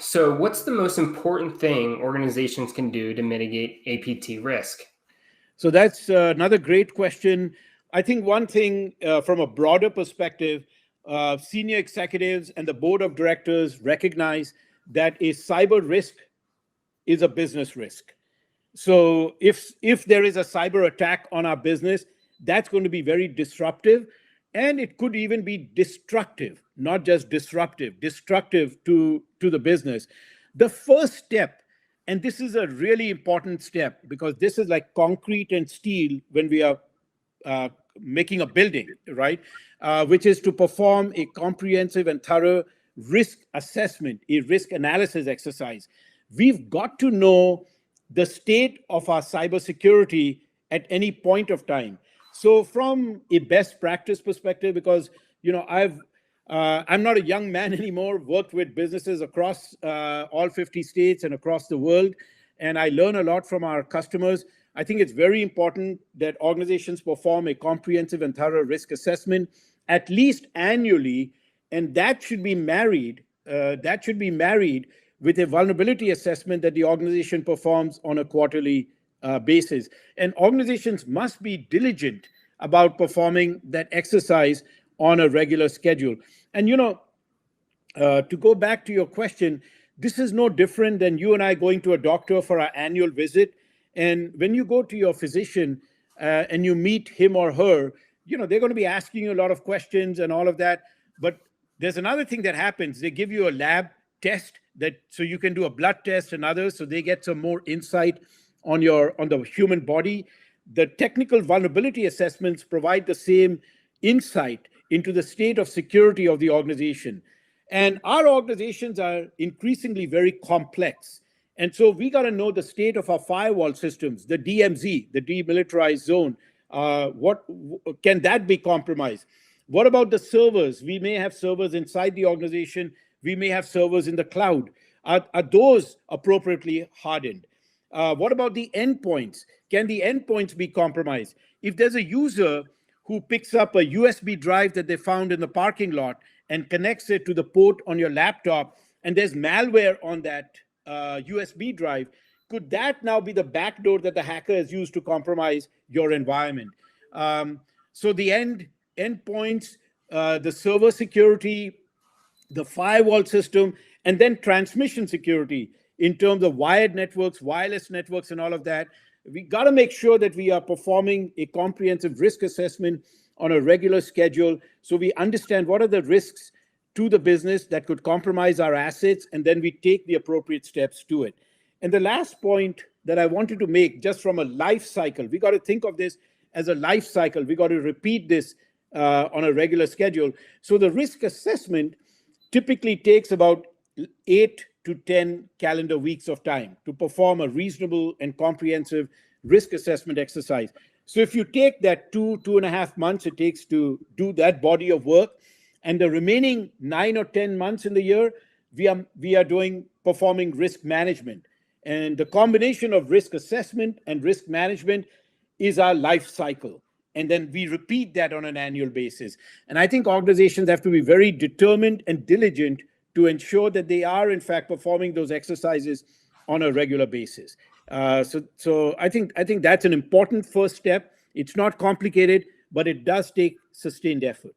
So, what's the most important thing organizations can do to mitigate APT risk? So that's another great question. I think one thing from a broader perspective, senior executives and the board of directors recognize that a cyber risk is a business risk. So if there is a cyber attack on our business, that's going to be very disruptive, and it could even be destructive, not just disruptive, destructive to the business. The first step, and this is a really important step because this is like concrete and steel when we are making a building, right? Which is to perform a comprehensive and thorough risk assessment, a risk analysis exercise. We've got to know the state of our cybersecurity at any point of time. So from a best practice perspective, because I'm not a young man anymore, worked with businesses across all 50 states and across the world, and I learn a lot from our customers. I think it's very important that organizations perform a comprehensive and thorough risk assessment at least annually, and that should be married with a vulnerability assessment that the organization performs on a quarterly basis. And organizations must be diligent about performing that exercise on a regular schedule. And to go back to your question, this is no different than you and I going to a doctor for our annual visit. And when you go to your physician and you meet him or her, they're going to be asking you a lot of questions and all of that. But there's another thing that happens. They give you a lab test so you can do a blood test and others, so they get some more insight on the human body. The technical vulnerability assessments provide the same insight into the state of security of the organization. And our organizations are increasingly very complex. And so we got to know the state of our firewall systems, the DMZ, the demilitarized zone. What can that be compromised? What about the servers? We may have servers inside the organization. We may have servers in the cloud. Are those appropriately hardened? What about the endpoints? Can the endpoints be compromised? If there's a user who picks up a USB drive that they found in the parking lot and connects it to the port on your laptop, and there's malware on that USB drive, could that now be the backdoor that the hacker has used to compromise your environment? So the endpoints, the server security, the firewall system, and then transmission security in terms of wired networks, wireless networks, and all of that. We got to make sure that we are performing a comprehensive risk assessment on a regular schedule so we understand what are the risks to the business that could compromise our assets, and then we take the appropriate steps to it. And the last point that I wanted to make, just from a life cycle, we got to think of this as a life cycle. We got to repeat this on a regular schedule. So the risk assessment typically takes about 8 to 10 calendar weeks of time to perform a reasonable and comprehensive risk assessment exercise. So if you take that 2.5 months it takes to do that body of work, and the remaining 9 or 10 months in the year, we are performing risk management. And the combination of risk assessment and risk management is our life cycle. And then we repeat that on an annual basis. And I think organizations have to be very determined and diligent to ensure that they are, in fact, performing those exercises on a regular basis. So I think that's an important first step. It's not complicated, but it does take sustained effort.